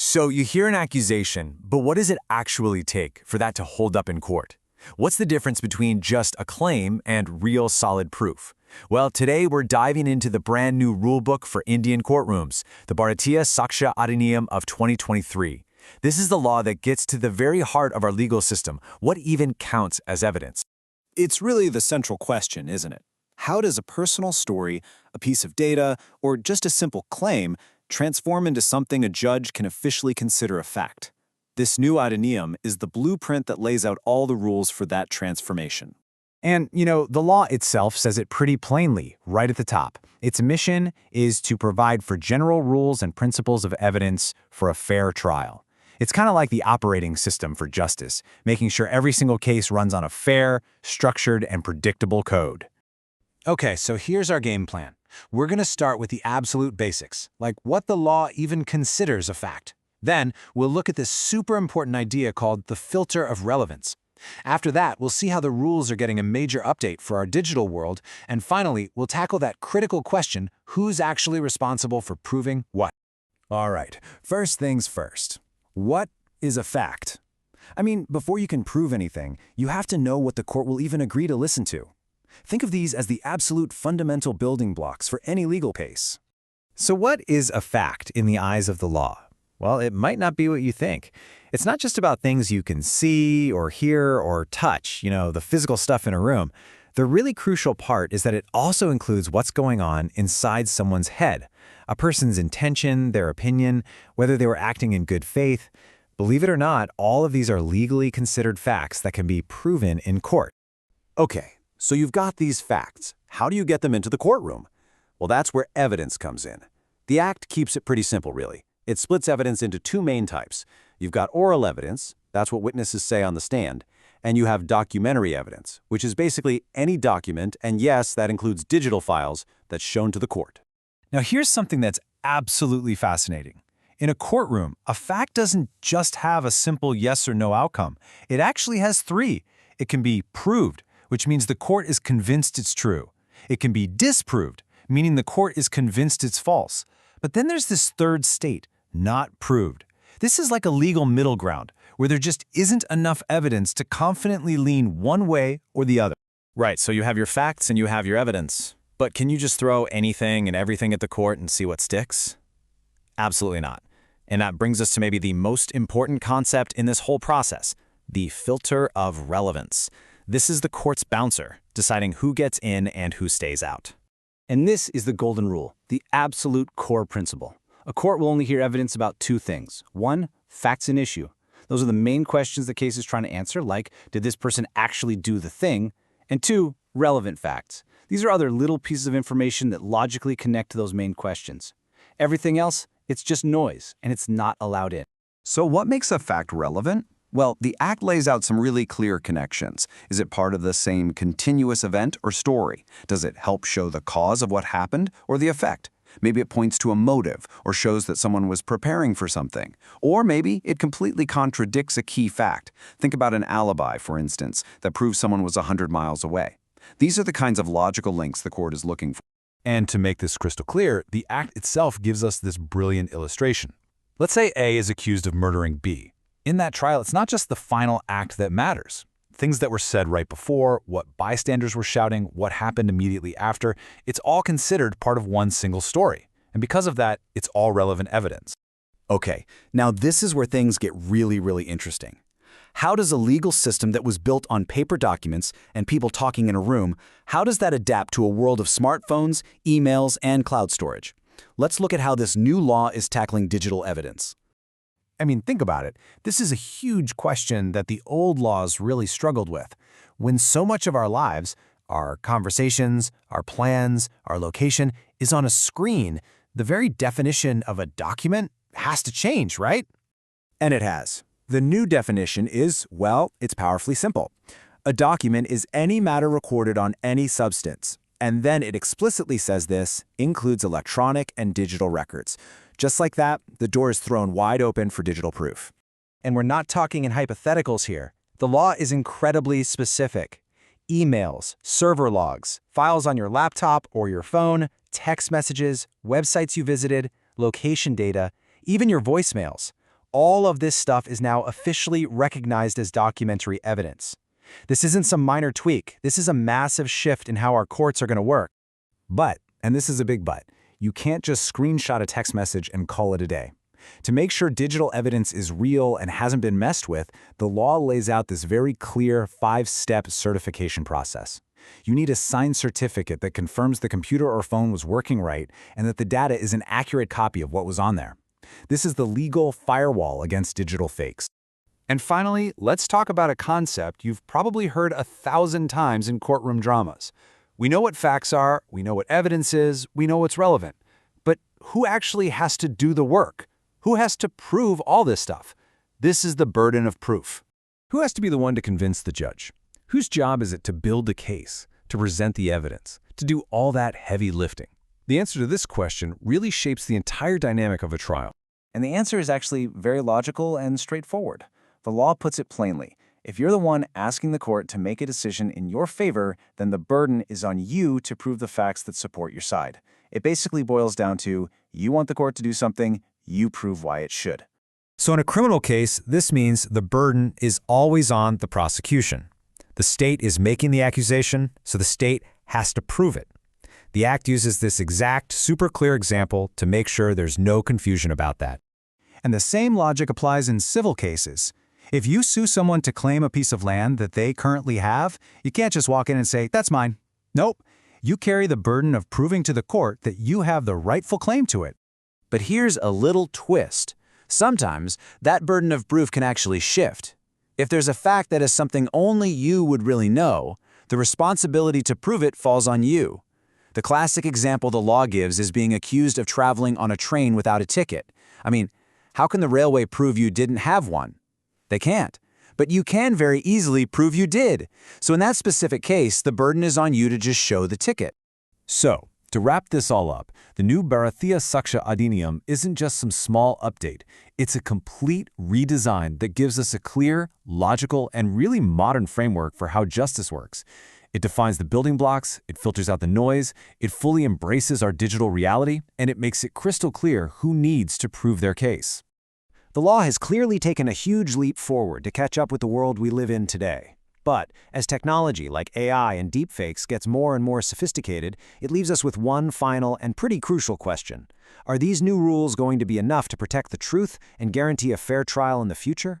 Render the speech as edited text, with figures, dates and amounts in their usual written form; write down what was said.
So you hear an accusation, but what does it actually take for that to hold up in court? What's the difference between just a claim and real solid proof? Well, today we're diving into the brand new rulebook for Indian courtrooms, the Bhartiya Sakshya Adhiniyam of 2023. This is the law that gets to the very heart of our legal system. What even counts as evidence? It's really the central question, isn't it? How does a personal story, a piece of data, or just a simple claim transform into something a judge can officially consider a fact? This new Adhiniyam is the blueprint that lays out all the rules for that transformation. And, the law itself says it pretty plainly, right at the top. Its mission is to provide for general rules and principles of evidence for a fair trial. It's kind of like the operating system for justice, making sure every single case runs on a fair, structured, and predictable code. Okay, so here's our game plan. We're going to start with the absolute basics, like what the law even considers a fact. Then, we'll look at this super important idea called the filter of relevance. After that, we'll see how the rules are getting a major update for our digital world, and finally, we'll tackle that critical question, who's actually responsible for proving what? All right, first things first. What is a fact? I mean, before you can prove anything, you have to know what the court will even agree to listen to. Think of these as the absolute fundamental building blocks for any legal case. So what is a fact in the eyes of the law? Well, it might not be what you think. It's not just about things you can see or hear or touch, the physical stuff in a room. The really crucial part is that it also includes what's going on inside someone's head, a person's intention, their opinion, whether they were acting in good faith. Believe it or not, all of these are legally considered facts that can be proven in court. Okay, so you've got these facts. How do you get them into the courtroom? Well, that's where evidence comes in. The Act keeps it pretty simple, really. It splits evidence into two main types. You've got oral evidence, that's what witnesses say on the stand, and you have documentary evidence, which is basically any document, and yes, that includes digital files, that's shown to the court. Now here's something that's absolutely fascinating. In a courtroom, a fact doesn't just have a simple yes or no outcome. It actually has three. It can be proved, which means the court is convinced it's true. It can be disproved, meaning the court is convinced it's false. But then there's this third state, not proved. This is like a legal middle ground, where there just isn't enough evidence to confidently lean one way or the other. Right, so you have your facts and you have your evidence. But can you just throw anything and everything at the court and see what sticks? Absolutely not. And that brings us to maybe the most important concept in this whole process, the filter of relevance. This is the court's bouncer, deciding who gets in and who stays out. And this is the golden rule, the absolute core principle. A court will only hear evidence about two things. One, facts and issue. Those are the main questions the case is trying to answer, like, did this person actually do the thing? And two, relevant facts. These are other little pieces of information that logically connect to those main questions. Everything else, it's just noise, and it's not allowed in. So what makes a fact relevant? Well, the Act lays out some really clear connections. Is it part of the same continuous event or story? Does it help show the cause of what happened or the effect? Maybe it points to a motive or shows that someone was preparing for something. Or maybe it completely contradicts a key fact. Think about an alibi, for instance, that proves someone was 100 miles away. These are the kinds of logical links the court is looking for. And to make this crystal clear, the Act itself gives us this brilliant illustration. Let's say A is accused of murdering B. In that trial, it's not just the final act that matters. Things that were said right before, what bystanders were shouting, what happened immediately after, it's all considered part of one single story. And because of that, it's all relevant evidence. Okay, now this is where things get really interesting. How does a legal system that was built on paper documents and people talking in a room, how does that adapt to a world of smartphones, emails, and cloud storage? Let's look at how this new law is tackling digital evidence. I mean, think about it. This is a huge question that the old laws really struggled with. When so much of our lives, our conversations, our plans, our location, is on a screen, the very definition of a document has to change, right? And it has. The new definition is, well, it's powerfully simple. A document is any matter recorded on any substance. And then it explicitly says this includes electronic and digital records. Just like that, the door is thrown wide open for digital proof. And we're not talking in hypotheticals here. The law is incredibly specific. Emails, server logs, files on your laptop or your phone, text messages, websites you visited, location data, even your voicemails. All of this stuff is now officially recognized as documentary evidence. This isn't some minor tweak. This is a massive shift in how our courts are going to work. But, and this is a big but, you can't just screenshot a text message and call it a day. To make sure digital evidence is real and hasn't been messed with, the law lays out this very clear 5-step certification process. You need a signed certificate that confirms the computer or phone was working right and that the data is an accurate copy of what was on there. This is the legal firewall against digital fakes. And finally, let's talk about a concept you've probably heard 1,000 times in courtroom dramas. We know what facts are, we know what evidence is, we know what's relevant. But who actually has to do the work? Who has to prove all this stuff? This is the burden of proof. Who has to be the one to convince the judge? Whose job is it to build the case, to present the evidence, to do all that heavy lifting? The answer to this question really shapes the entire dynamic of a trial. And the answer is actually very logical and straightforward. The law puts it plainly. If you're the one asking the court to make a decision in your favor, then the burden is on you to prove the facts that support your side. It basically boils down to, you want the court to do something, you prove why it should. So in a criminal case, this means the burden is always on the prosecution. The state is making the accusation, so the state has to prove it. The Act uses this exact, super clear example to make sure there's no confusion about that. And the same logic applies in civil cases. If you sue someone to claim a piece of land that they currently have, you can't just walk in and say, "That's mine." Nope. You carry the burden of proving to the court that you have the rightful claim to it. But here's a little twist. Sometimes that burden of proof can actually shift. If there's a fact that is something only you would really know, the responsibility to prove it falls on you. The classic example the law gives is being accused of traveling on a train without a ticket. I mean, how can the railway prove you didn't have one? They can't. But you can very easily prove you did. So in that specific case, the burden is on you to just show the ticket. So, to wrap this all up, the new Bhartiya Sakshya Adhiniyam isn't just some small update. It's a complete redesign that gives us a clear, logical, and really modern framework for how justice works. It defines the building blocks, it filters out the noise, it fully embraces our digital reality, and it makes it crystal clear who needs to prove their case. The law has clearly taken a huge leap forward to catch up with the world we live in today. But as technology like AI and deepfakes gets more and more sophisticated, it leaves us with one final and pretty crucial question. Are these new rules going to be enough to protect the truth and guarantee a fair trial in the future?